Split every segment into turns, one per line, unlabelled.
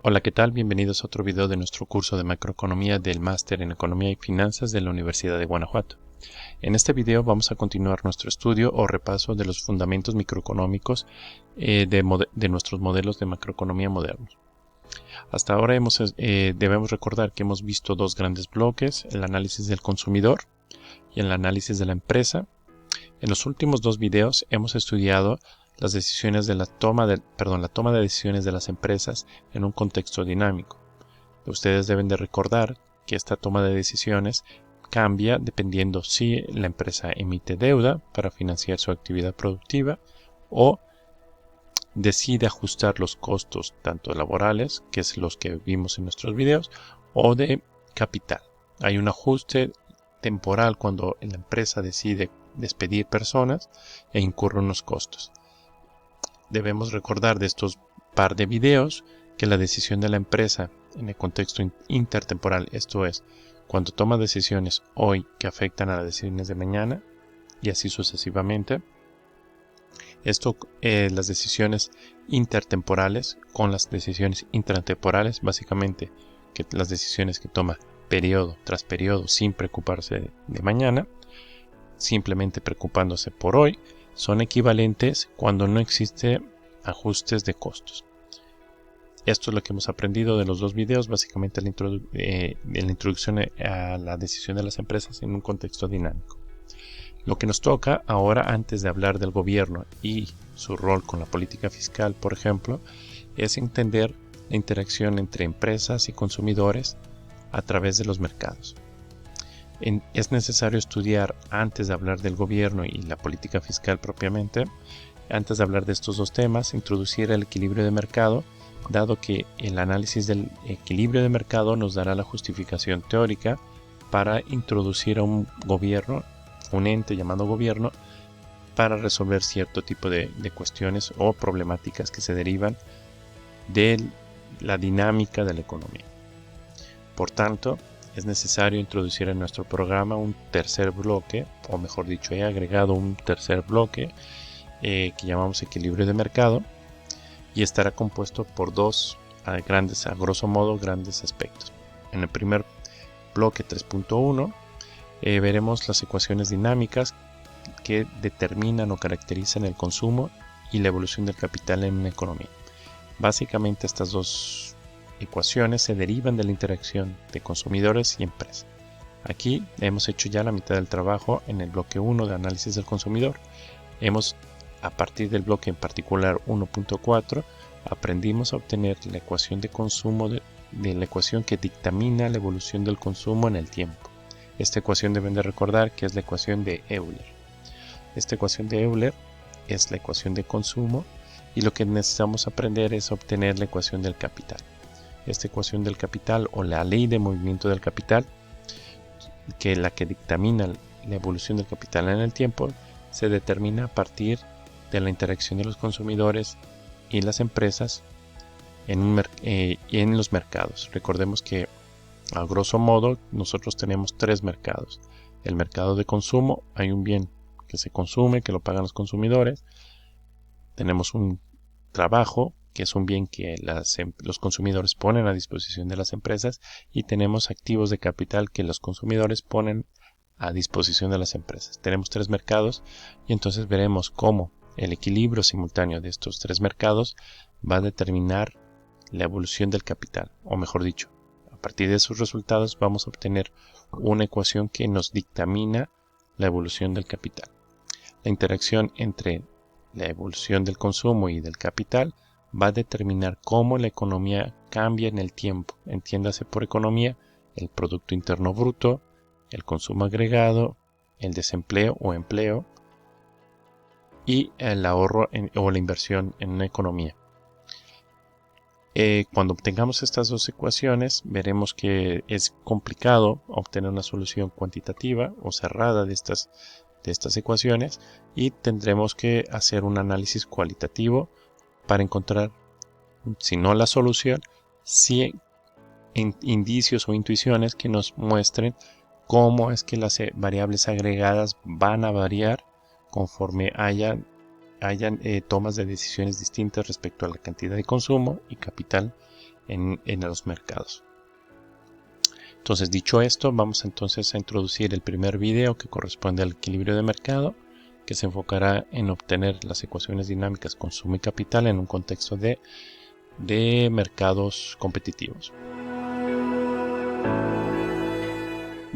Hola, ¿qué tal? Bienvenidos a otro video de nuestro curso de macroeconomía del Máster en Economía y Finanzas de la Universidad de Guanajuato. En este video vamos a continuar nuestro estudio o repaso de los fundamentos microeconómicos de nuestros modelos de macroeconomía modernos. Hasta ahora debemos recordar que hemos visto dos grandes bloques, el análisis del consumidor y el análisis de la empresa. En los últimos dos videos hemos estudiado las decisiones de la toma de decisiones de las empresas en un contexto dinámico. Ustedes deben de recordar que esta toma de decisiones cambia dependiendo si la empresa emite deuda para financiar su actividad productiva o decide ajustar los costos tanto laborales, que es los que vimos en nuestros videos, o de capital. Hay un ajuste temporal cuando la empresa decide despedir personas e incurre unos costos. Debemos recordar de estos par de videos que la decisión de la empresa en el contexto intertemporal, esto es, cuando toma decisiones hoy que afectan a las decisiones de mañana y así sucesivamente. Las decisiones intertemporales con las decisiones intratemporales, básicamente que las decisiones que toma periodo tras periodo sin preocuparse de mañana, simplemente preocupándose por hoy, son equivalentes cuando no existe ajustes de costos. Esto es lo que hemos aprendido de los dos videos, básicamente en la introducción a la decisión de las empresas en un contexto dinámico. Lo que nos toca ahora, antes de hablar del gobierno y su rol con la política fiscal, por ejemplo, es entender la interacción entre empresas y consumidores a través de los mercados. Es necesario estudiar, antes de hablar del gobierno y la política fiscal propiamente, antes de hablar de estos dos temas, introducir el equilibrio de mercado, dado que el análisis del equilibrio de mercado nos dará la justificación teórica para introducir a un gobierno, un ente llamado gobierno, para resolver cierto tipo de cuestiones o problemáticas que se derivan de la dinámica de la economía. Por tanto, es necesario introducir en nuestro programa un tercer bloque, o mejor dicho, he agregado un tercer bloque que llamamos equilibrio de mercado, y estará compuesto por dos a grosso modo, grandes aspectos. En el primer bloque 3.1 veremos las ecuaciones dinámicas que determinan o caracterizan el consumo y la evolución del capital en una economía. Básicamente estas dos ecuaciones se derivan de la interacción de consumidores y empresas. Aquí hemos hecho ya la mitad del trabajo en el bloque 1 de análisis del consumidor. A partir del bloque en particular 1.4, aprendimos a obtener la ecuación de consumo de la ecuación que dictamina la evolución del consumo en el tiempo. Esta ecuación deben de recordar que es la ecuación de Euler. Esta ecuación de Euler es la ecuación de consumo y lo que necesitamos aprender es obtener la ecuación del capital. Esta ecuación del capital o la ley de movimiento del capital, que es la que dictamina la evolución del capital en el tiempo, se determina a partir de la interacción de los consumidores y las empresas en los mercados. Recordemos que a grosso modo nosotros tenemos tres mercados. El mercado de consumo, hay un bien que se consume, que lo pagan los consumidores. Tenemos un trabajo, que es un bien que los consumidores ponen a disposición de las empresas, y tenemos activos de capital que los consumidores ponen a disposición de las empresas. Tenemos tres mercados y entonces veremos cómo el equilibrio simultáneo de estos tres mercados va a determinar la evolución del capital, o mejor dicho, a partir de esos resultados vamos a obtener una ecuación que nos dictamina la evolución del capital. La interacción entre la evolución del consumo y del capital va a determinar cómo la economía cambia en el tiempo. Entiéndase por economía el Producto Interno Bruto, el consumo agregado, el desempleo o empleo y el ahorro o la inversión en una economía. Cuando obtengamos estas dos ecuaciones, veremos que es complicado obtener una solución cuantitativa o cerrada de estas ecuaciones, y tendremos que hacer un análisis cualitativo para encontrar, si no la solución, sí indicios o intuiciones que nos muestren cómo es que las variables agregadas van a variar conforme hayan tomas de decisiones distintas respecto a la cantidad de consumo y capital en los mercados. Entonces, dicho esto, vamos entonces a introducir el primer video que corresponde al equilibrio de mercado, que se enfocará en obtener las ecuaciones dinámicas consumo y capital en un contexto de mercados competitivos.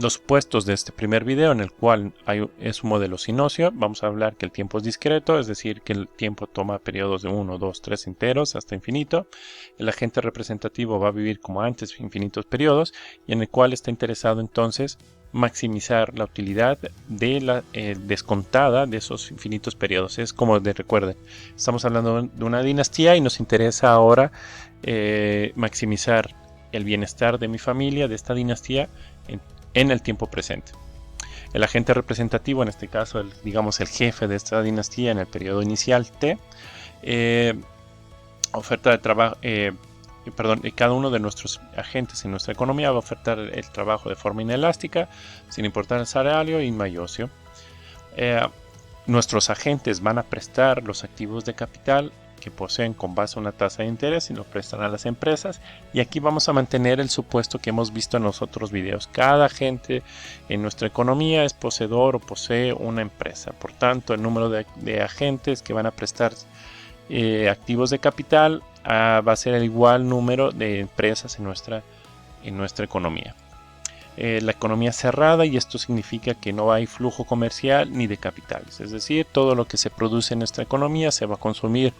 Los supuestos de este primer video, en el cual es un modelo sinuoso, vamos a hablar que el tiempo es discreto, es decir, que el tiempo toma periodos de 1, 2, 3 enteros hasta infinito. El agente representativo va a vivir como antes infinitos periodos, y en el cual está interesado entonces maximizar la utilidad de la descontada de esos infinitos periodos. Es como recuerden, estamos hablando de una dinastía y nos interesa ahora maximizar el bienestar de mi familia, de esta dinastía, en el tiempo presente. El agente representativo, en este caso, digamos el jefe de esta dinastía en el periodo inicial T, oferta de trabajo, cada uno de nuestros agentes en nuestra economía va a ofertar el trabajo de forma inelástica, sin importar el salario y mayocio. Nuestros agentes van a prestar los activos de capital que poseen con base a una tasa de interés y lo prestan a las empresas, y aquí vamos a mantener el supuesto que hemos visto en los otros videos. Cada agente en nuestra economía es poseedor o posee una empresa, por tanto el número de agentes que van a prestar activos de capital va a ser el igual número de empresas en nuestra economía. La economía es cerrada, y esto significa que no hay flujo comercial ni de capitales, es decir, todo lo que se produce en nuestra economía se va a consumir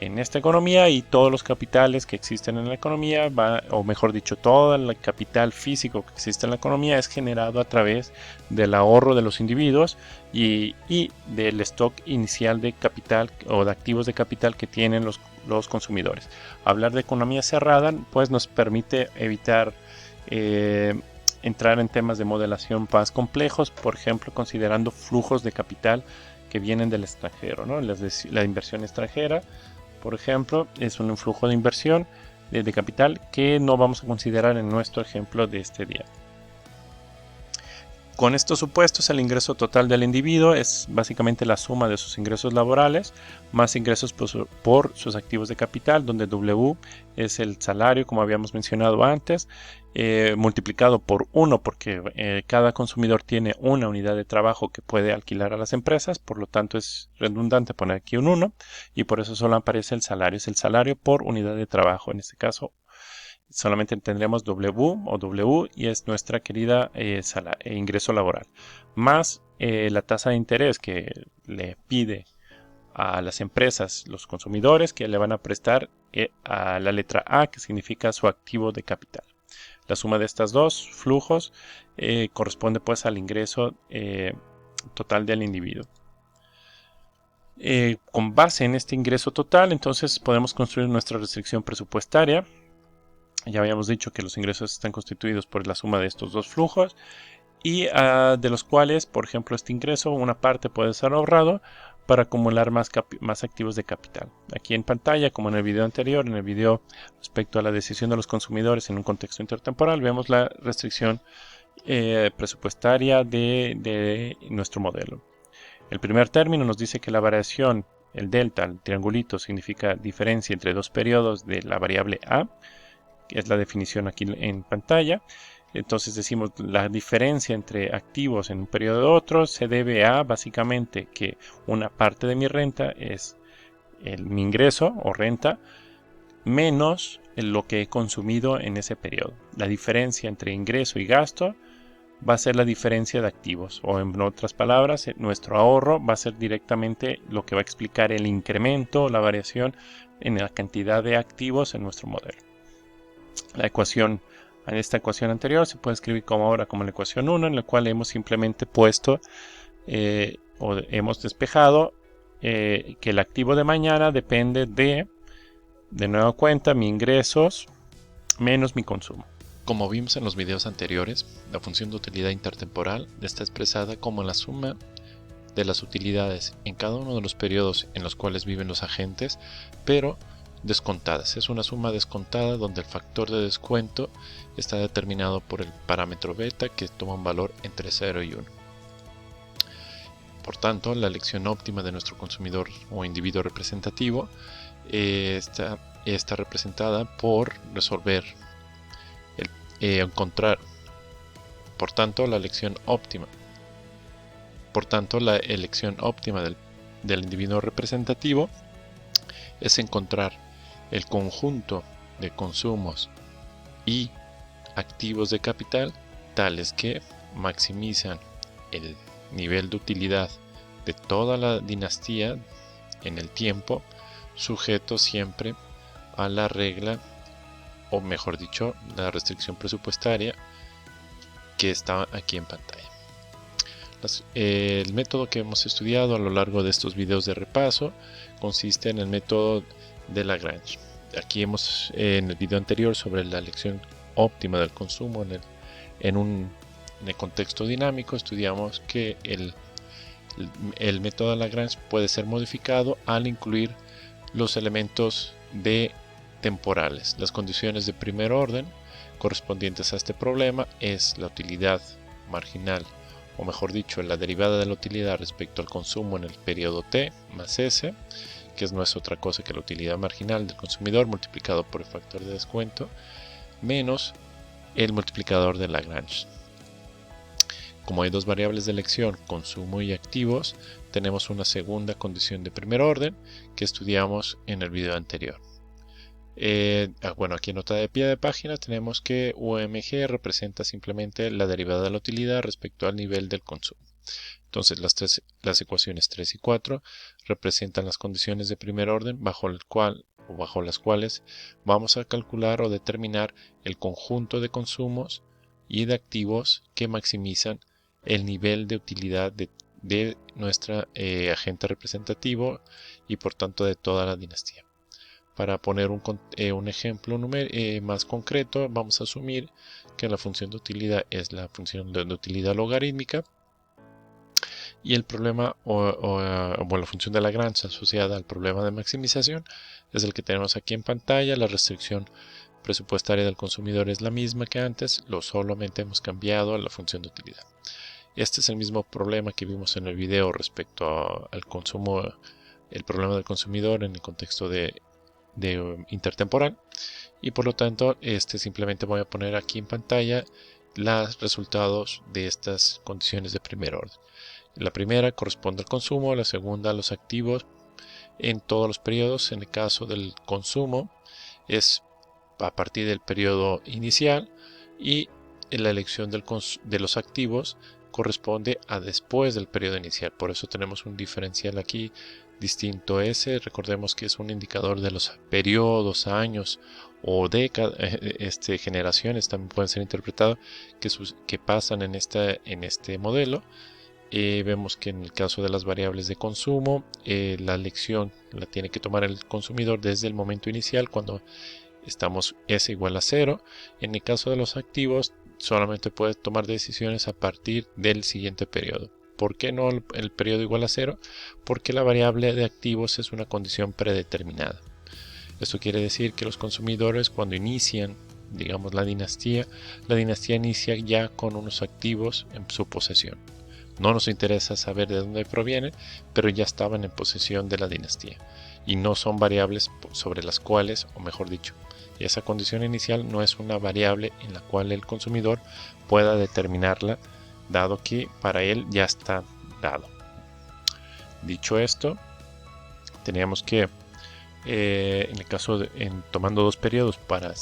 en esta economía, y todos los capitales que existen en la economía, o mejor dicho, todo el capital físico que existe en la economía es generado a través del ahorro de los individuos y del stock inicial de capital o de activos de capital que tienen los consumidores. Hablar de economía cerrada pues nos permite evitar entrar en temas de modelación más complejos, por ejemplo, considerando flujos de capital que vienen del extranjero, ¿no? La inversión extranjera, por ejemplo, es un flujo de inversión de capital que no vamos a considerar en nuestro ejemplo de este día. Con estos supuestos, el ingreso total del individuo es básicamente la suma de sus ingresos laborales más ingresos por sus activos de capital, donde W es el salario, como habíamos mencionado antes, multiplicado por 1, porque cada consumidor tiene una unidad de trabajo que puede alquilar a las empresas, por lo tanto es redundante poner aquí un 1, y por eso solo aparece el salario. Es el salario por unidad de trabajo, en este caso solamente tendremos W, y es nuestra querida ingreso laboral, más la tasa de interés que le pide a las empresas los consumidores, que le van a prestar a la letra A, que significa su activo de capital. La suma de estos dos flujos corresponde pues al ingreso total del individuo. Con base en este ingreso total, entonces podemos construir nuestra restricción presupuestaria. Ya habíamos dicho que los ingresos están constituidos por la suma de estos dos flujos, y de los cuales, por ejemplo, este ingreso, una parte puede ser ahorrado para acumular más activos de capital. Aquí en pantalla, como en el video anterior, en el video respecto a la decisión de los consumidores en un contexto intertemporal, vemos la restricción presupuestaria de nuestro modelo. El primer término nos dice que la variación, el delta, el triangulito, significa diferencia entre dos periodos de la variable A, que es la definición aquí en pantalla. Entonces decimos la diferencia entre activos en un periodo de otro se debe a básicamente que una parte de mi renta es mi ingreso o renta menos lo que he consumido en ese periodo. La diferencia entre ingreso y gasto va a ser la diferencia de activos, o en otras palabras, nuestro ahorro va a ser directamente lo que va a explicar el incremento, la variación en la cantidad de activos en nuestro modelo. Esta ecuación anterior se puede escribir como la ecuación 1, en la cual hemos simplemente puesto o hemos despejado que el activo de mañana depende de nueva cuenta, mis ingresos menos mi consumo.
Como vimos en los videos anteriores, la función de utilidad intertemporal está expresada como la suma de las utilidades en cada uno de los periodos en los cuales viven los agentes, pero descontadas. Es una suma descontada donde el factor de descuento está determinado por el parámetro beta, que toma un valor entre 0 y 1. Por tanto, la elección óptima de nuestro consumidor o individuo representativo está está representada por resolver, encontrar, por tanto, la elección óptima. Por tanto, la elección óptima del individuo representativo es encontrar el conjunto de consumos y activos de capital tales que maximizan el nivel de utilidad de toda la dinastía en el tiempo, sujeto siempre a la regla, o mejor dicho, la restricción presupuestaria que está aquí en pantalla. El método que hemos estudiado a lo largo de estos videos de repaso consiste en el método de Lagrange. Aquí en el video anterior sobre la elección óptima del consumo en el contexto dinámico, estudiamos que el método de Lagrange puede ser modificado al incluir los elementos temporales. Las condiciones de primer orden correspondientes a este problema es la utilidad marginal, o mejor dicho, la derivada de la utilidad respecto al consumo en el periodo t más s, que no es otra cosa que la utilidad marginal del consumidor multiplicado por el factor de descuento, menos el multiplicador de Lagrange. Como hay dos variables de elección, consumo y activos, tenemos una segunda condición de primer orden que estudiamos en el video anterior. Bueno, aquí en nota de pie de página tenemos que UMG representa simplemente la derivada de la utilidad respecto al nivel del consumo. Entonces las ecuaciones 3 y 4 representan las condiciones de primer orden bajo las cuales vamos a calcular o determinar el conjunto de consumos y de activos que maximizan el nivel de utilidad de nuestra agente representativo y por tanto de toda la dinastía. Para poner un ejemplo más concreto, vamos a asumir que la función de utilidad es la función de utilidad logarítmica y el problema o la función de Lagrange asociada al problema de maximización es el que tenemos aquí en pantalla. La restricción presupuestaria del consumidor es la misma que antes, solamente hemos cambiado a la función de utilidad. Este es el mismo problema que vimos en el video respecto al consumo, el problema del consumidor en el contexto de intertemporal, y por lo tanto simplemente voy a poner aquí en pantalla los resultados de estas condiciones de primer orden. La primera corresponde al consumo, la segunda a los activos en todos los periodos. En el caso del consumo es a partir del periodo inicial y la elección de los activos corresponde a después del periodo inicial. Por eso tenemos un diferencial aquí distinto S. Recordemos que es un indicador de los periodos, años o décadas, generaciones también pueden ser interpretados que pasan en este modelo. Vemos que en el caso de las variables de consumo, la elección la tiene que tomar el consumidor desde el momento inicial cuando estamos S igual a 0. En el caso de los activos, solamente puede tomar decisiones a partir del siguiente periodo. ¿Por qué no el periodo igual a 0? Porque la variable de activos es una condición predeterminada. Esto quiere decir que los consumidores, cuando inician, digamos, la dinastía inicia ya con unos activos en su posesión. No nos interesa saber de dónde provienen, pero ya estaban en posesión de la dinastía. Y no son variables sobre las cuales, o mejor dicho, esa condición inicial no es una variable en la cual el consumidor pueda determinarla, dado que para él ya está dado. Dicho esto, teníamos que, en el caso tomando dos periodos para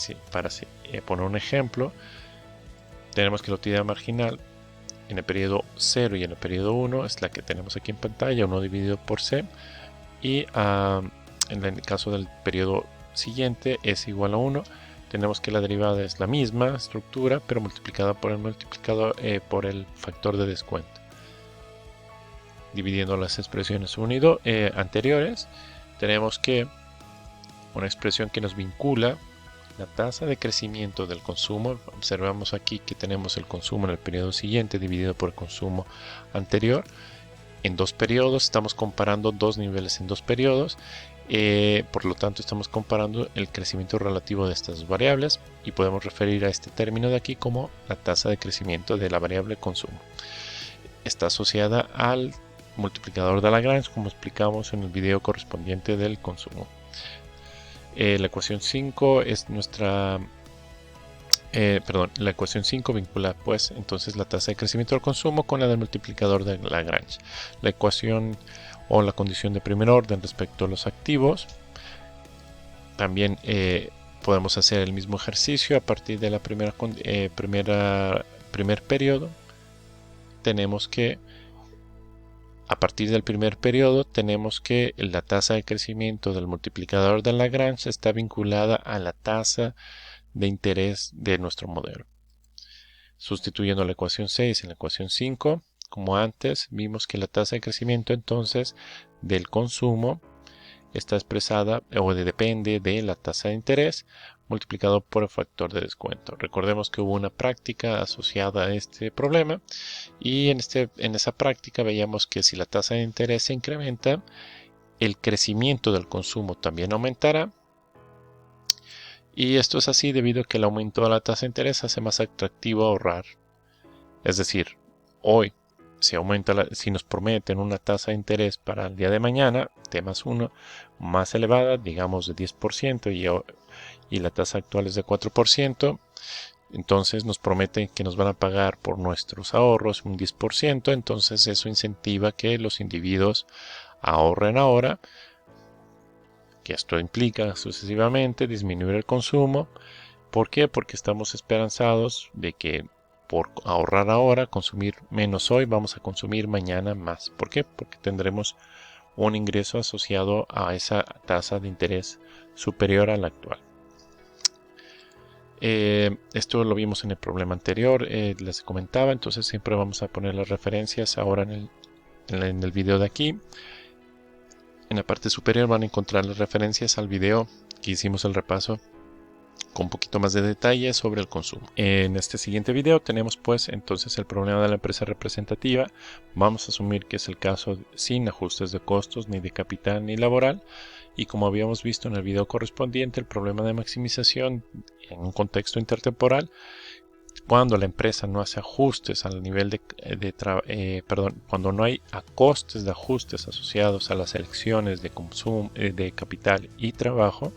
poner un ejemplo, tenemos que la utilidad marginal en el periodo 0 y en el periodo 1 es la que tenemos aquí en pantalla, 1 dividido por C, y en el caso del periodo siguiente es igual a 1. Tenemos que la derivada es la misma estructura, pero multiplicada por el multiplicador por el factor de descuento. Dividiendo las expresiones unido anteriores, tenemos que una expresión que nos vincula la tasa de crecimiento del consumo. Observamos aquí que tenemos el consumo en el periodo siguiente dividido por el consumo anterior. En dos periodos, estamos comparando dos niveles en dos periodos. Por lo tanto, estamos comparando el crecimiento relativo de estas variables y podemos referir a este término de aquí como la tasa de crecimiento de la variable consumo. Está asociada al multiplicador de Lagrange, como explicamos en el video correspondiente del consumo. La ecuación 5 es nuestra... la ecuación 5 vincula pues entonces la tasa de crecimiento del consumo con la del multiplicador de Lagrange. La ecuación o la condición de primer orden respecto a los activos. También podemos hacer el mismo ejercicio a partir de la primer periodo. Tenemos que a partir del primer periodo tenemos que la tasa de crecimiento del multiplicador de Lagrange está vinculada a la tasa de interés de nuestro modelo. Sustituyendo la ecuación 6 en la ecuación 5, como antes, vimos que la tasa de crecimiento entonces del consumo está expresada o depende de la tasa de interés multiplicado por el factor de descuento. Recordemos que hubo una práctica asociada a este problema y en esa práctica veíamos que si la tasa de interés se incrementa, el crecimiento del consumo también aumentará. Y esto es así debido a que el aumento de la tasa de interés hace más atractivo ahorrar. Es decir, hoy si nos prometen una tasa de interés para el día de mañana, T más 1, más elevada, digamos de 10%, y la tasa actual es de 4%, entonces nos prometen que nos van a pagar por nuestros ahorros un 10%, entonces eso incentiva que los individuos ahorren ahora, que esto implica sucesivamente disminuir el consumo. ¿Por qué? Porque estamos esperanzados de que por ahorrar ahora, consumir menos hoy, vamos a consumir mañana más. ¿Por qué? Porque tendremos un ingreso asociado a esa tasa de interés superior a la actual. Esto lo vimos en el problema anterior, les comentaba, entonces siempre vamos a poner las referencias ahora en el video de aquí. En la parte superior van a encontrar las referencias al video que hicimos el repaso con un poquito más de detalle sobre el consumo. En este siguiente video tenemos pues entonces el problema de la empresa representativa. Vamos a asumir que es el caso sin ajustes de costos ni de capital ni laboral, y como habíamos visto en el video correspondiente, el problema de maximización en un contexto intertemporal, cuando la empresa no hace ajustes al nivel cuando no hay costes de ajustes asociados a las elecciones de consumo de capital y trabajo,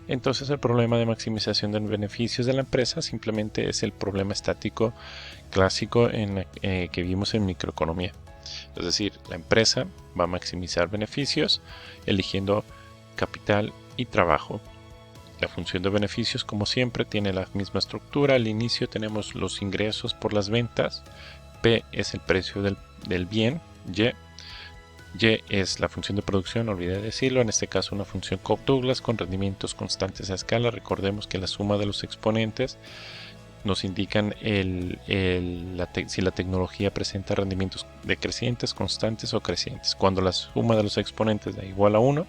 entonces el problema de maximización de beneficios de la empresa simplemente es el problema estático clásico que vimos en microeconomía. Es decir, la empresa va a maximizar beneficios eligiendo capital y trabajo. La función de beneficios, como siempre, tiene la misma estructura. Al inicio tenemos los ingresos por las ventas. P es el precio del bien. Y es la función de producción, olvidé decirlo, en este caso una función Cobb-Douglas con rendimientos constantes a escala. Recordemos que la suma de los exponentes nos indican si la tecnología presenta rendimientos decrecientes, constantes o crecientes. Cuando la suma de los exponentes da igual a 1,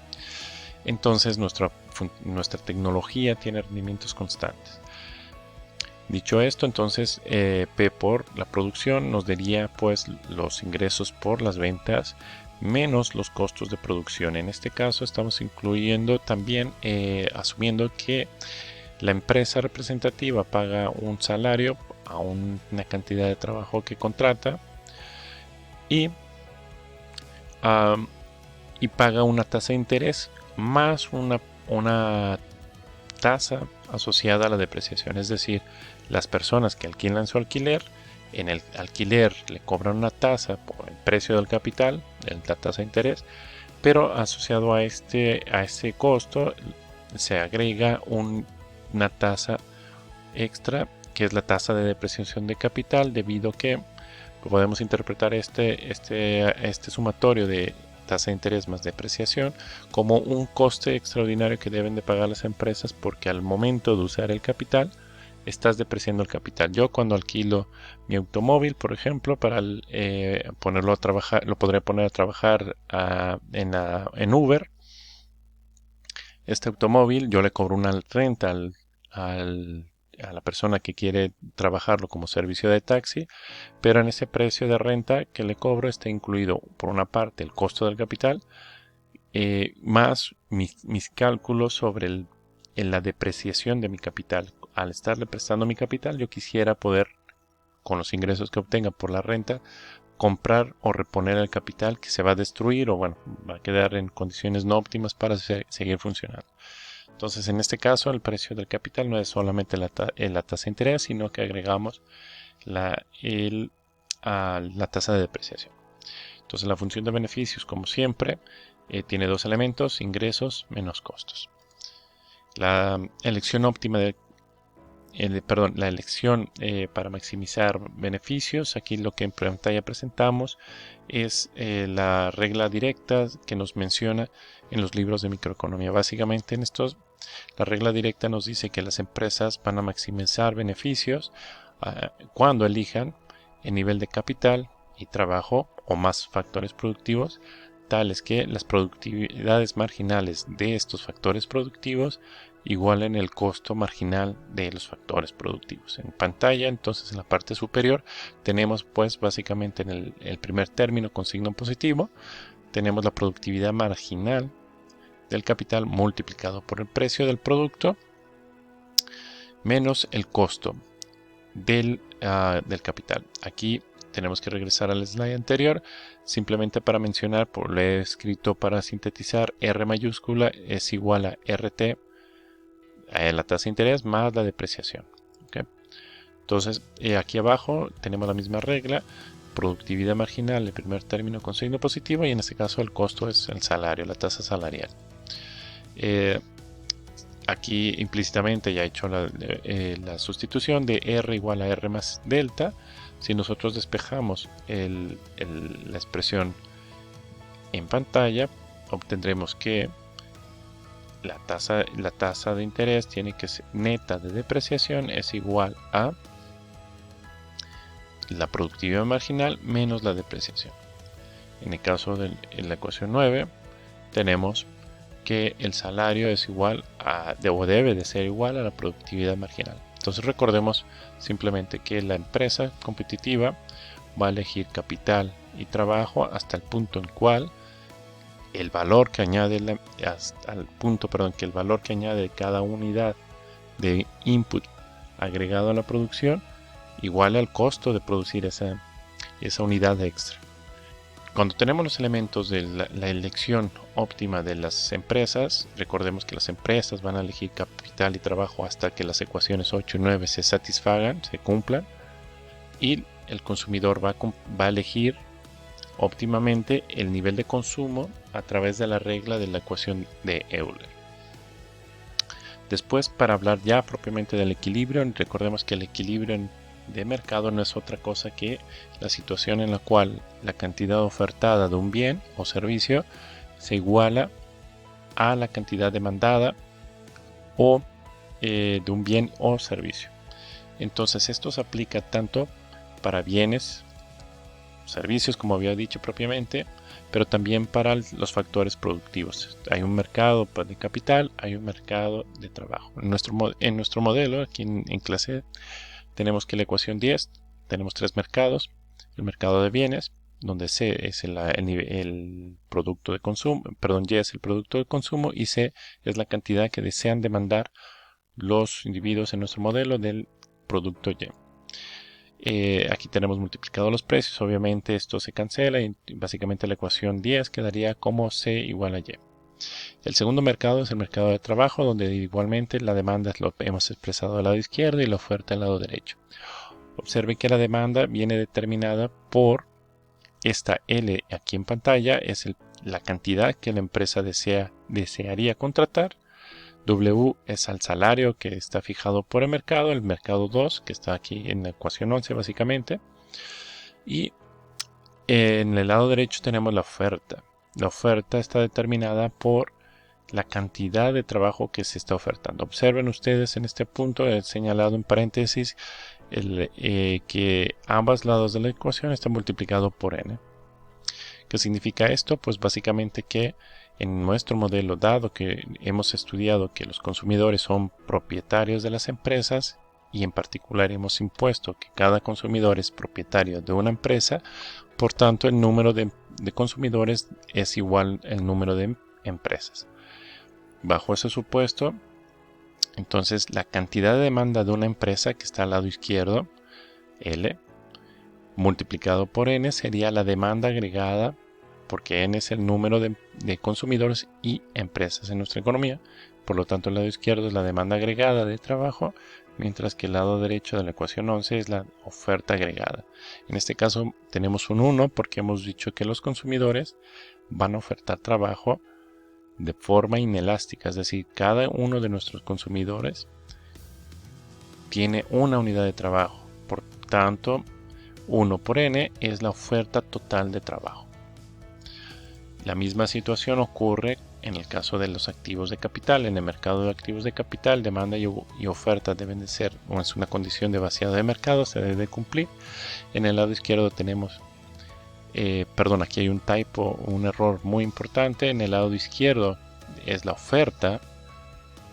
entonces nuestra tecnología tiene rendimientos constantes. Dicho esto, entonces P por la producción nos daría pues los ingresos por las ventas menos los costos de producción. En este caso estamos incluyendo también, asumiendo que la empresa representativa paga un salario a una cantidad de trabajo que contrata y paga una tasa de interés más una tasa asociada a la depreciación. Es decir, las personas que alquilan su alquiler, en el alquiler le cobran una tasa por el precio del capital, la tasa de interés, pero asociado a este costo se agrega una tasa extra, que es la tasa de depreciación de capital, debido a que podemos interpretar este sumatorio de tasa de interés más depreciación como un coste extraordinario que deben de pagar las empresas, porque al momento de usar el capital estás depreciando el capital. Yo cuando alquilo mi automóvil, por ejemplo, para ponerlo a trabajar, lo podría poner a trabajar en Uber. Este automóvil yo le cobro una renta a la persona que quiere trabajarlo como servicio de taxi, pero en ese precio de renta que le cobro está incluido por una parte el costo del capital, más mis cálculos sobre la depreciación de mi capital. Al estarle prestando mi capital, yo quisiera poder, con los ingresos que obtenga por la renta, comprar o reponer el capital que se va a destruir o bueno, va a quedar en condiciones no óptimas para seguir funcionando.
Entonces, en este caso, el precio del capital no es solamente la tasa de interés, sino que agregamos la tasa de depreciación. Entonces, la función de beneficios, como siempre, tiene dos elementos: ingresos menos costos. La elección óptima la elección para maximizar beneficios. Aquí lo que en pantalla presentamos es la regla directa que nos menciona en los libros de microeconomía. Básicamente, la regla directa nos dice que las empresas van a maximizar beneficios cuando elijan el nivel de capital y trabajo o más factores productivos, tales que las productividades marginales de estos factores productivos igualen el costo marginal de los factores productivos. En pantalla, entonces, en la parte superior tenemos, pues, básicamente en el primer término con signo positivo, tenemos la productividad marginal del capital multiplicado por el precio del producto menos el costo del capital. Aquí tenemos que regresar al slide anterior, simplemente para mencionar, lo he escrito para sintetizar: R mayúscula es igual a RT, la tasa de interés más la depreciación. ¿Okay? Entonces, aquí abajo tenemos la misma regla: productividad marginal, el primer término con signo positivo, y en este caso el costo es el salario, la tasa salarial. Aquí implícitamente ya he hecho la sustitución de R igual a R más delta. Si nosotros despejamos la expresión en pantalla, obtendremos que la tasa de interés tiene que ser neta de depreciación es igual a la productividad marginal menos la depreciación. En el caso de la ecuación 9, tenemos que el salario es igual o debe de ser igual a la productividad marginal. Entonces, recordemos simplemente que la empresa competitiva va a elegir capital y trabajo hasta el punto en cual el valor que añade que el valor que añade cada unidad de input agregado a la producción iguale al costo de producir esa unidad extra. Cuando tenemos los elementos de la elección óptima de las empresas, recordemos que las empresas van a elegir capital y trabajo hasta que las ecuaciones 8 y 9 se satisfagan, se cumplan, y el consumidor va a elegir óptimamente el nivel de consumo a través de la regla de la ecuación de Euler. Después, para hablar ya propiamente del equilibrio, recordemos que el equilibrio de mercado no es otra cosa que la situación en la cual la cantidad ofertada de un bien o servicio se iguala a la cantidad demandada o de un bien o servicio. Entonces, esto se aplica tanto para bienes, servicios, como había dicho propiamente, pero también para los factores productivos. Hay un mercado de capital, hay un mercado de trabajo. En nuestro modelo, aquí en clase, tenemos que la ecuación 10, tenemos tres mercados: el mercado de bienes, donde C es el producto de consumo, Y es el producto de consumo y C es la cantidad que desean demandar los individuos en nuestro modelo del producto Y. Aquí tenemos multiplicado los precios, obviamente esto se cancela y básicamente la ecuación 10 quedaría como C igual a Y. El segundo mercado es el mercado de trabajo, donde igualmente la demanda lo hemos expresado al lado izquierdo y la oferta al lado derecho. Observen que la demanda viene determinada por esta L aquí en pantalla, es la cantidad que la empresa desearía contratar. W es al salario que está fijado por el mercado 2, que está aquí en la ecuación 11 básicamente. Y en el lado derecho tenemos la oferta. La oferta está determinada por la cantidad de trabajo que se está ofertando. Observen ustedes en este punto, he señalado en paréntesis que ambos lados de la ecuación están multiplicados por n. ¿Qué significa esto? Pues básicamente que en nuestro modelo, dado que hemos estudiado que los consumidores son propietarios de las empresas y en particular hemos impuesto que cada consumidor es propietario de una empresa, por tanto el número de consumidores es igual al número de empresas. Bajo ese supuesto, entonces la cantidad de demanda de una empresa que está al lado izquierdo, L, multiplicado por N, sería la demanda agregada porque N es el número de consumidores y empresas en nuestra economía. Por lo tanto, el lado izquierdo es la demanda agregada de trabajo, mientras que el lado derecho de la ecuación 11 es la oferta agregada. En este caso tenemos un 1 porque hemos dicho que los consumidores van a ofertar trabajo de forma inelástica, es decir, cada uno de nuestros consumidores tiene una unidad de trabajo. Por tanto, 1 por N es la oferta total de trabajo. La misma situación ocurre en el caso de los activos de capital. En el mercado de activos de capital, demanda y oferta deben de ser, o es una condición de vaciado de mercado, se debe cumplir. En el lado izquierdo tenemos, aquí hay un typo, un error muy importante. En el lado izquierdo es la oferta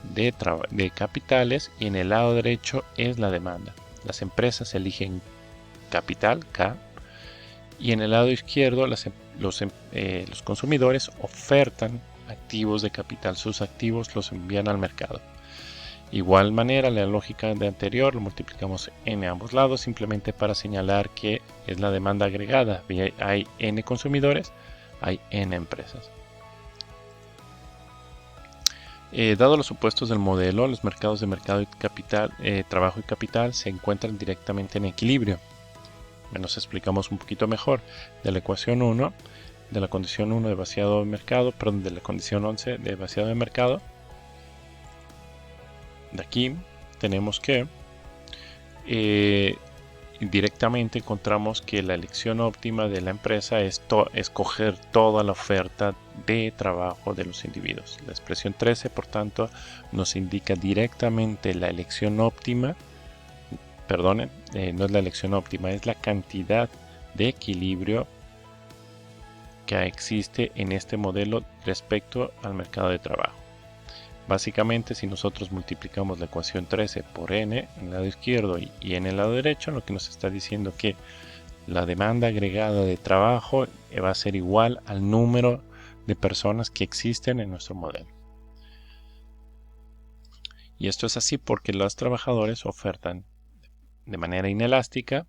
de capitales y en el lado derecho es la demanda. Las empresas eligen capital, K, y en el lado izquierdo los consumidores ofertan activos de capital, sus activos los envían al mercado. Igual manera, la lógica de anterior, lo multiplicamos en ambos lados simplemente para señalar que es la demanda agregada. Hay N consumidores, hay N empresas. Dado los supuestos del modelo, los mercados de mercado y capital, trabajo y capital se encuentran directamente en equilibrio. Nos explicamos un poquito mejor de la ecuación 1, de la condición 1 de vaciado de mercado, perdón, de la condición 11 de vaciado de mercado. De aquí tenemos que directamente encontramos que la elección óptima de la empresa es escoger toda la oferta de trabajo de los individuos. La expresión 13, por tanto, nos indica directamente la elección óptima. Perdonen, no es la elección óptima, es la cantidad de equilibrio que existe en este modelo respecto al mercado de trabajo. Básicamente, si nosotros multiplicamos la ecuación 13 por N en el lado izquierdo y en el lado derecho, lo que nos está diciendo que la demanda agregada de trabajo va a ser igual al número de personas que existen en nuestro modelo. Y esto es así porque los trabajadores ofertan de manera inelástica,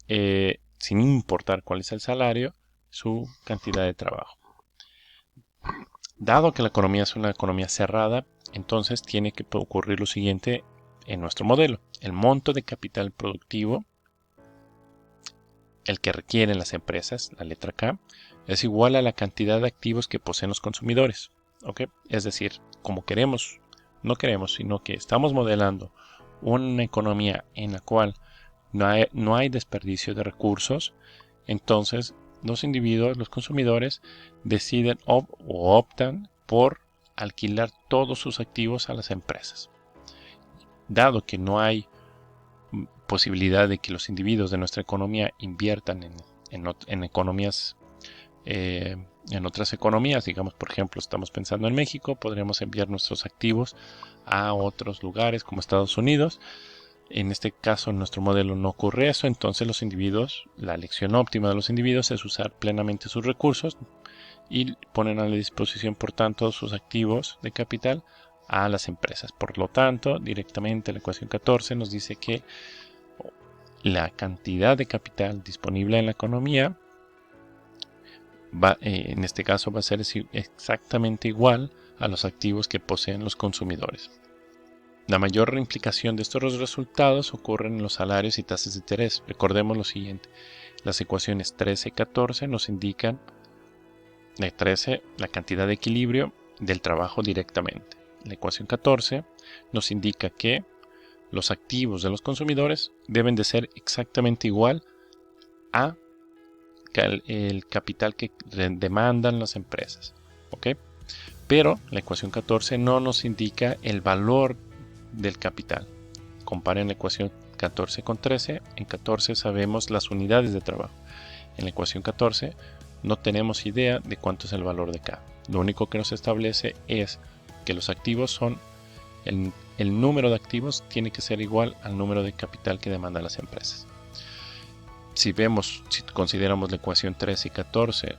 sin importar cuál es el salario, su cantidad de trabajo. Dado que la economía es una economía cerrada, entonces tiene que ocurrir lo siguiente en nuestro modelo. El monto de capital productivo, el que requieren las empresas, la letra K, es igual a la cantidad de activos que poseen los consumidores. ¿Okay? Es decir, no queremos, sino que estamos modelando una economía en la cual no hay desperdicio de recursos, entonces los individuos, los consumidores, deciden o optan por alquilar todos sus activos a las empresas. Dado que no hay posibilidad de que los individuos de nuestra economía inviertan en economías, en otras economías, digamos, por ejemplo, estamos pensando en México, podríamos enviar nuestros activos a otros lugares como Estados Unidos. En este caso, en nuestro modelo no ocurre eso, entonces los individuos, la elección óptima de los individuos es usar plenamente sus recursos y ponen a la disposición, por tanto, sus activos de capital a las empresas. Por lo tanto, directamente la ecuación 14 nos dice que la cantidad de capital disponible en la economía en este caso va a ser exactamente igual a los activos que poseen los consumidores. La mayor implicación de estos resultados ocurren en los salarios y tasas de interés. Recordemos lo siguiente: las ecuaciones 13 y 14 nos indican la 13 la cantidad de equilibrio del trabajo directamente. La ecuación 14 nos indica que los activos de los consumidores deben de ser exactamente igual a el capital que demandan las empresas. ¿Ok? Pero la ecuación 14 no nos indica el valor del capital. Comparen la ecuación 14 con 13. En 14 sabemos las unidades de trabajo. En la ecuación 14 no tenemos idea de cuánto es el valor de K. Lo único que nos establece es que los activos son el número de activos tiene que ser igual al número de capital que demandan las empresas. Si consideramos la ecuación 13 y 14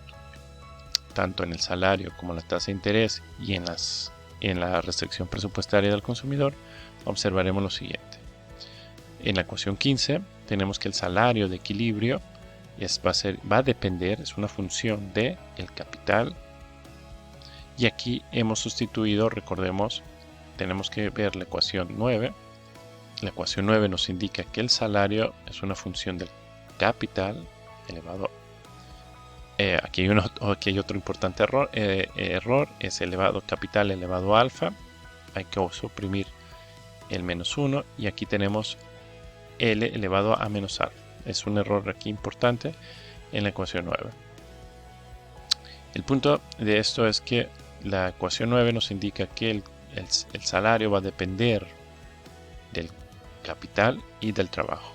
tanto en el salario como en la tasa de interés y en la restricción presupuestaria del consumidor, observaremos lo siguiente. En la ecuación 15 tenemos que el salario de equilibrio y va a depender, es una función de el capital. Y aquí hemos sustituido, recordemos, tenemos que ver la ecuación 9. La ecuación 9 nos indica que el salario es una función del capital elevado. Aquí hay otro importante error, es elevado capital elevado a alfa. Hay que suprimir el menos 1 y aquí tenemos L elevado a menos alfa. Es un error aquí importante en la ecuación 9. El punto de esto es que la ecuación 9 nos indica que el salario va a depender del capital y del trabajo.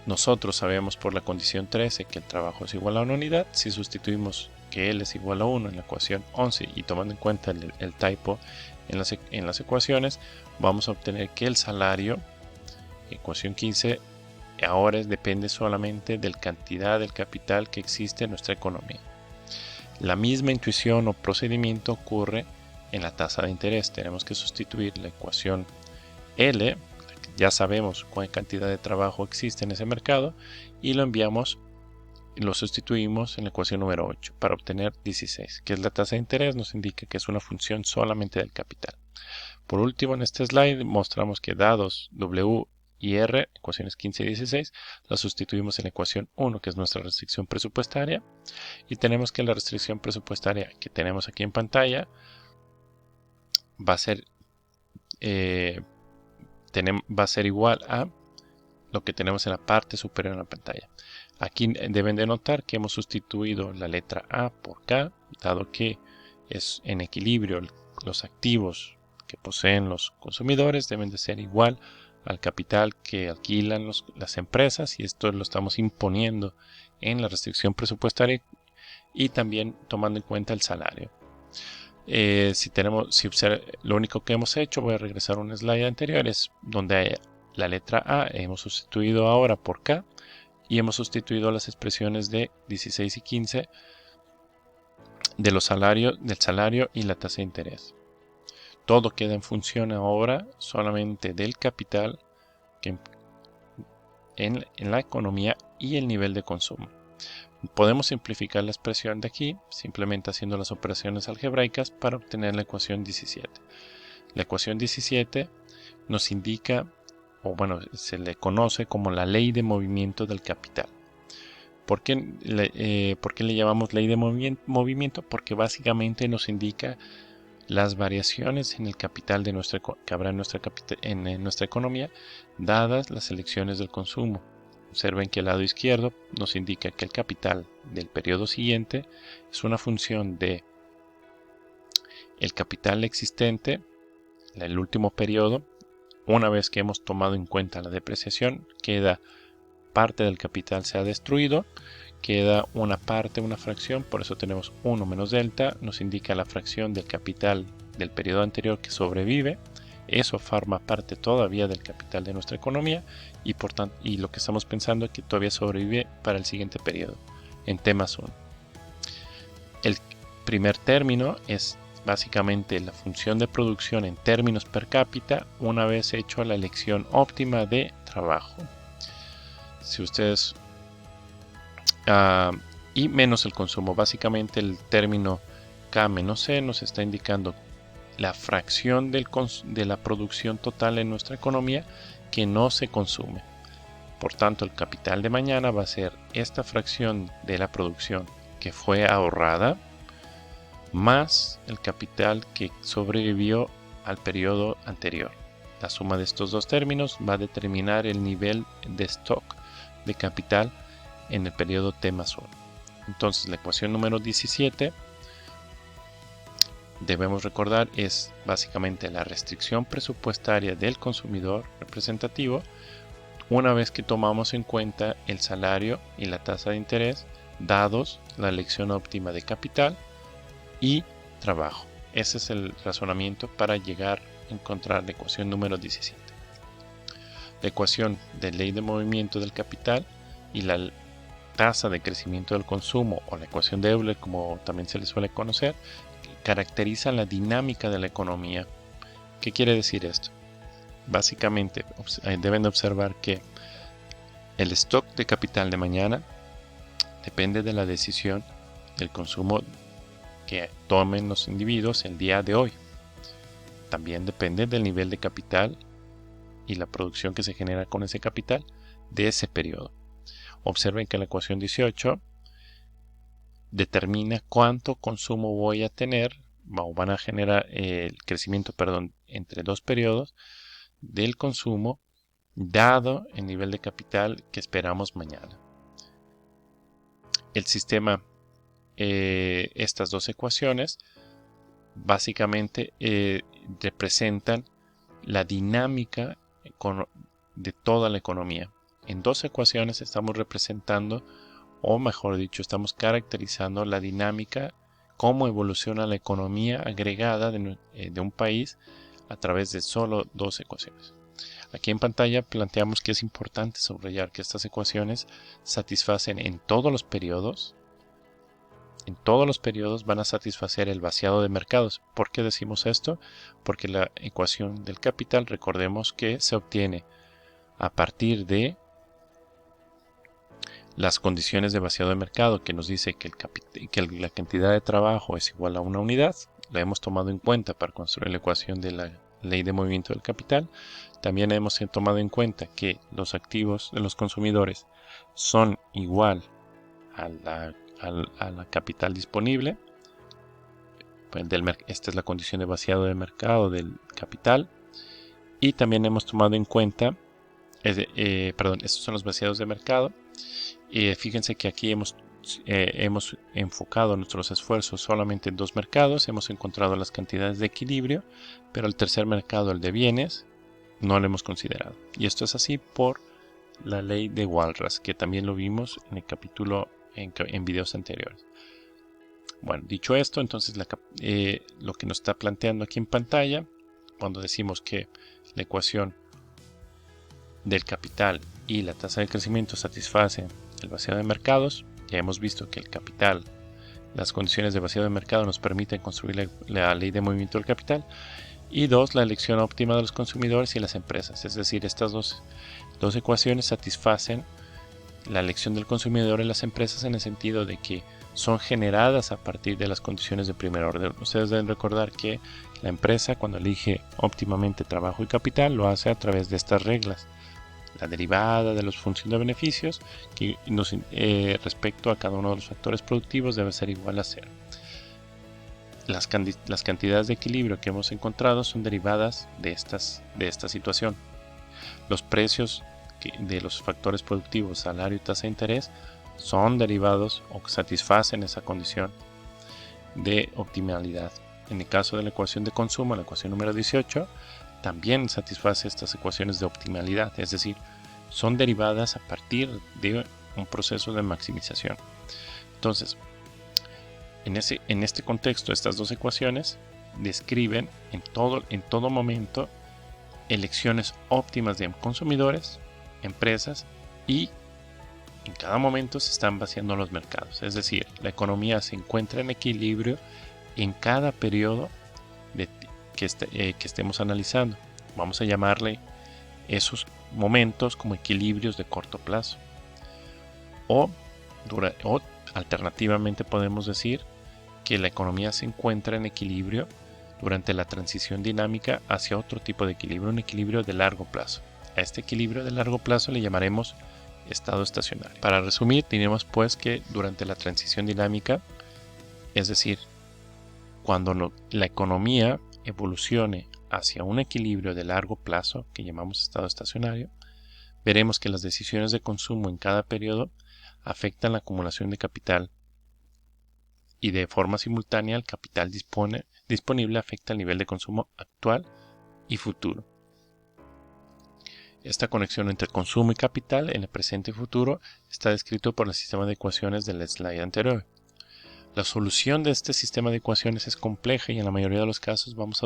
Nosotros sabemos por la condición 13 que el trabajo es igual a una unidad. Si sustituimos que L es igual a 1 en la ecuación 11 y tomando en cuenta el typo en las ecuaciones, vamos a obtener que el salario, ecuación 15, ahora depende solamente de la cantidad del capital que existe en nuestra economía. La misma intuición o procedimiento ocurre en la tasa de interés. Tenemos que sustituir la ecuación L, ya sabemos cuánta cantidad de trabajo existe en ese mercado, y lo sustituimos en la ecuación número 8 para obtener 16, que es la tasa de interés. Nos indica que es una función solamente del capital. Por último, en este slide mostramos que dados W y R, ecuaciones 15 y 16, las sustituimos en la ecuación 1, que es nuestra restricción presupuestaria, y tenemos que la restricción presupuestaria que tenemos aquí en pantalla va a ser igual a lo que tenemos en la parte superior de la pantalla. Aquí deben de notar que hemos sustituido la letra A por K, dado que es en equilibrio. Los activos que poseen los consumidores deben de ser igual al capital que alquilan las empresas, y esto lo estamos imponiendo en la restricción presupuestaria y también tomando en cuenta el salario. Lo único que hemos hecho, voy a regresar a un slide anterior, es donde la letra A hemos sustituido ahora por K y hemos sustituido las expresiones de 16 y 15 del salario y la tasa de interés. Todo queda en función ahora solamente del capital en la economía y el nivel de consumo. Podemos simplificar la expresión de aquí simplemente haciendo las operaciones algebraicas para obtener la ecuación 17. La ecuación 17 nos indica, o bueno, se le conoce como la ley de movimiento del capital. ¿Por qué le llamamos ley de movimiento? Porque básicamente nos indica las variaciones en el capital que habrá en nuestra economía, dadas las elecciones del consumo. Observen que el lado izquierdo nos indica que el capital del periodo siguiente es una función de el capital existente, el último periodo. Una vez que hemos tomado en cuenta la depreciación, queda parte del capital se ha destruido, queda una fracción, por eso tenemos 1 menos delta, nos indica la fracción del capital del periodo anterior que sobrevive. Eso forma parte todavía del capital de nuestra economía y por tanto, lo que estamos pensando es que todavía sobrevive para el siguiente periodo en T más 1. El primer término es básicamente la función de producción en términos per cápita una vez hecho la elección óptima de trabajo. Si ustedes y menos el consumo, básicamente el término K menos C nos está indicando la fracción de la producción total en nuestra economía que no se consume. Por tanto, el capital de mañana va a ser esta fracción de la producción que fue ahorrada más el capital que sobrevivió al periodo anterior. La suma de estos dos términos va a determinar el nivel de stock de capital en el periodo T más 1. Entonces, la ecuación número 17 debemos recordar es básicamente la restricción presupuestaria del consumidor representativo una vez que tomamos en cuenta el salario y la tasa de interés dados la elección óptima de capital y trabajo. Ese es el razonamiento para llegar a encontrar la ecuación número 17. La ecuación de ley de movimiento del capital y la tasa de crecimiento del consumo, o la ecuación de Euler como también se le suele conocer, caracteriza la dinámica de la economía. ¿Qué quiere decir esto? Básicamente deben de observar que el stock de capital de mañana depende de la decisión del consumo que tomen los individuos el día de hoy. También depende del nivel de capital y la producción que se genera con ese capital de ese periodo. Observen que la ecuación 18 determina cuánto consumo voy a tener o van a generar el crecimiento, entre dos periodos del consumo dado el nivel de capital que esperamos mañana. El sistema, estas dos ecuaciones básicamente representan la dinámica de toda la economía. En dos ecuaciones estamos representando, o mejor dicho, estamos caracterizando la dinámica, cómo evoluciona la economía agregada de un país a través de solo dos ecuaciones. Aquí en pantalla planteamos que es importante subrayar que estas ecuaciones satisfacen en todos los periodos. En todos los periodos van a satisfacer el vaciado de mercados. ¿Por qué decimos esto? Porque la ecuación del capital, recordemos que se obtiene a partir de las condiciones de vaciado de mercado, que nos dice que la cantidad de trabajo es igual a una unidad. La hemos tomado en cuenta para construir la ecuación de la ley de movimiento del capital. También hemos tomado en cuenta que los activos de los consumidores son igual a la capital disponible. Esta es la condición de vaciado de mercado del capital. Y también hemos tomado en cuenta, estos son los vaciados de mercado. Fíjense que aquí hemos enfocado nuestros esfuerzos solamente en dos mercados. Hemos encontrado las cantidades de equilibrio, pero el tercer mercado, el de bienes, no lo hemos considerado. Y esto es así por la ley de Walras, que también lo vimos en el capítulo en videos anteriores. Bueno, dicho esto, entonces lo que nos está planteando aquí en pantalla, cuando decimos que la ecuación del capital y la tasa de crecimiento satisfacen el vaciado de mercados, ya hemos visto que el capital, las condiciones de vaciado de mercado nos permiten construir la ley de movimiento del capital. Y dos, la elección óptima de los consumidores y las empresas. Es decir, estas dos ecuaciones satisfacen la elección del consumidor y las empresas en el sentido de que son generadas a partir de las condiciones de primer orden. Ustedes deben recordar que la empresa, cuando elige óptimamente trabajo y capital, lo hace a través de estas reglas. La derivada de la función de beneficios que respecto a cada uno de los factores productivos debe ser igual a 0. Las cantidades de equilibrio que hemos encontrado son derivadas de esta situación. Los precios de los factores productivos, salario y tasa de interés, son derivados o satisfacen esa condición de optimalidad. En el caso de la ecuación de consumo, la ecuación número 18, también satisface estas ecuaciones de optimalidad, es decir, son derivadas a partir de un proceso de maximización. Entonces, en este contexto, estas dos ecuaciones describen en todo momento elecciones óptimas de consumidores, empresas, y en cada momento se están vaciando los mercados. Es decir, la economía se encuentra en equilibrio en cada periodo que estemos analizando. Vamos a llamarle esos momentos como equilibrios de corto plazo. O alternativamente podemos decir que la economía se encuentra en equilibrio durante la transición dinámica hacia otro tipo de equilibrio, un equilibrio de largo plazo. A este equilibrio de largo plazo le llamaremos estado estacionario. Para resumir, tenemos pues que durante la transición dinámica, es decir, cuando la economía evolucione hacia un equilibrio de largo plazo, que llamamos estado estacionario, veremos que las decisiones de consumo en cada periodo afectan la acumulación de capital y de forma simultánea el capital disponible afecta el nivel de consumo actual y futuro. Esta conexión entre consumo y capital en el presente y futuro está descrito por el sistema de ecuaciones del slide anterior. La solución de este sistema de ecuaciones es compleja y en la mayoría de los casos vamos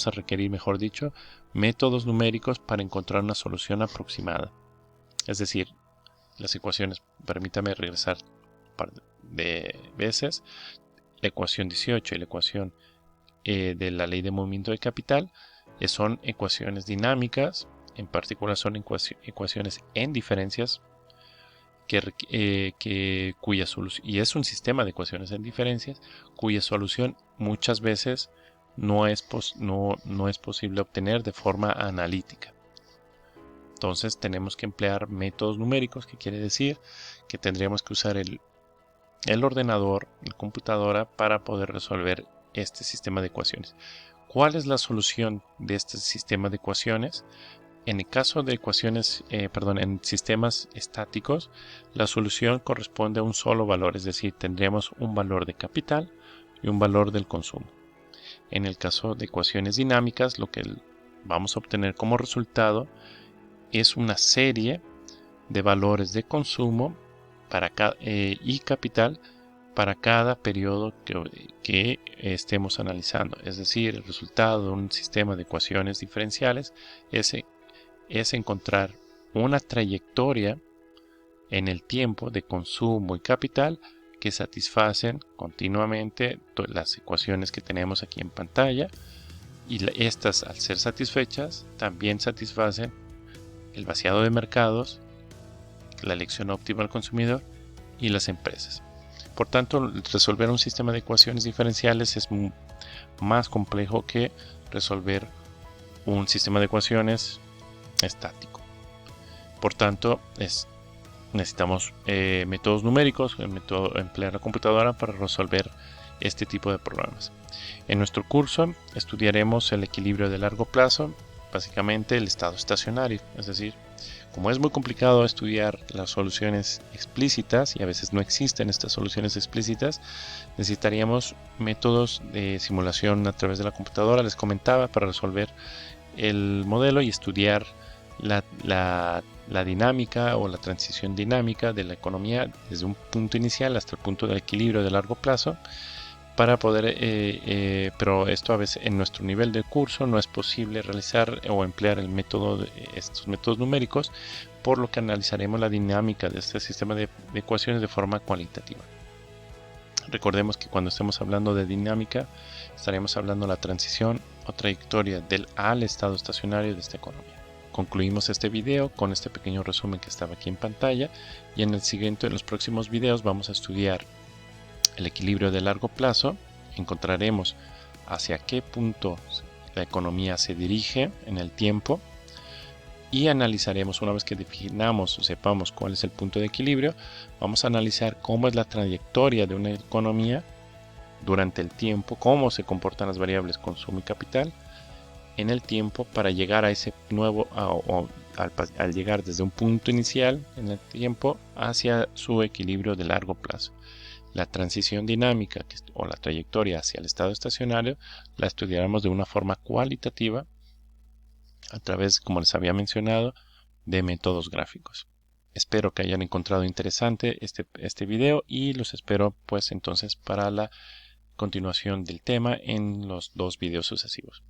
a requerir, mejor dicho, métodos numéricos para encontrar una solución aproximada. Es decir, las ecuaciones, permítame regresar un par de veces, la ecuación 18 y la ecuación de la ley de movimiento de capital son ecuaciones dinámicas, en particular son ecuaciones en diferencias.
cuya solución, y es un sistema de ecuaciones en diferencias, cuya solución muchas veces no es posible obtener de forma analítica. Entonces tenemos que emplear métodos numéricos, que quiere decir que tendríamos que usar el ordenador, la computadora, para poder resolver este sistema de ecuaciones. ¿Cuál es la solución de este sistema de ecuaciones? En el caso de en sistemas estáticos, la solución corresponde a un solo valor, es decir, tendríamos un valor de capital y un valor del consumo. En el caso de ecuaciones dinámicas, lo que vamos a obtener como resultado es una serie de valores de consumo y capital para cada periodo que estemos analizando. Es decir, el resultado de un sistema de ecuaciones diferenciales es encontrar una trayectoria en el tiempo de consumo y capital que satisfacen continuamente las ecuaciones que tenemos aquí en pantalla, y estas, al ser satisfechas, también satisfacen el vaciado de mercados, la elección óptima del consumidor y las empresas. Por tanto, resolver un sistema de ecuaciones diferenciales es más complejo que resolver un sistema de ecuaciones estático. Por tanto, necesitamos métodos numéricos, emplear la computadora para resolver este tipo de problemas. En nuestro curso estudiaremos el equilibrio de largo plazo, básicamente el estado estacionario, es decir, como es muy complicado estudiar las soluciones explícitas y a veces no existen estas soluciones explícitas, necesitaríamos métodos de simulación a través de la computadora, les comentaba, para resolver el modelo y estudiar la dinámica o la transición dinámica de la economía desde un punto inicial hasta el punto del equilibrio de largo plazo, para poder, pero esto a veces en nuestro nivel de curso no es posible realizar o emplear estos métodos numéricos, por lo que analizaremos la dinámica de este sistema de ecuaciones de forma cualitativa. Recordemos que cuando estemos hablando de dinámica, estaremos hablando de la transición o trayectoria del al estado estacionario de esta economía. Concluimos este video con este pequeño resumen que estaba aquí en pantalla, y en los próximos videos vamos a estudiar el equilibrio de largo plazo. Encontraremos hacia qué punto la economía se dirige en el tiempo y analizaremos, una vez que definamos o sepamos cuál es el punto de equilibrio, vamos a analizar cómo es la trayectoria de una economía durante el tiempo, cómo se comportan las variables consumo y capital en el tiempo para llegar a ese nuevo, al llegar desde un punto inicial en el tiempo hacia su equilibrio de largo plazo. La transición dinámica o la trayectoria hacia el estado estacionario la estudiaremos de una forma cualitativa a través, como les había mencionado, de métodos gráficos. Espero que hayan encontrado interesante este video, y los espero pues entonces para la continuación del tema en los 2 videos sucesivos.